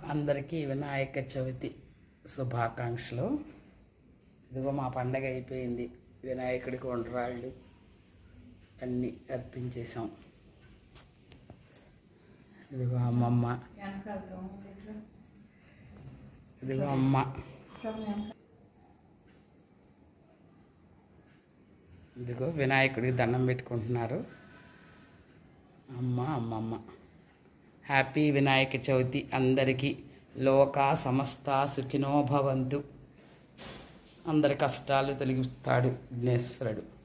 అందరికీ వినాయక చవితి శుభాకాంక్షలు. ఇదిగో మా పండగ అయిపోయింది. వినాయకుడికి వంటరాళ్ళు అన్నీ అర్పించేసాం. ఇదిగో అమ్మమ్మ, ఇదిగో అమ్మ, ఇదిగో వినాయకుడికి దండం పెట్టుకుంటున్నారు అమ్మ, అమ్మమ్మ. హ్యాపీ వినాయక చవితి అందరికీ. లోకా సమస్త సుఖినో భవంతు. అందరి కష్టాలు తొలగిస్తాడు విఘ్నేశ్వరుడు.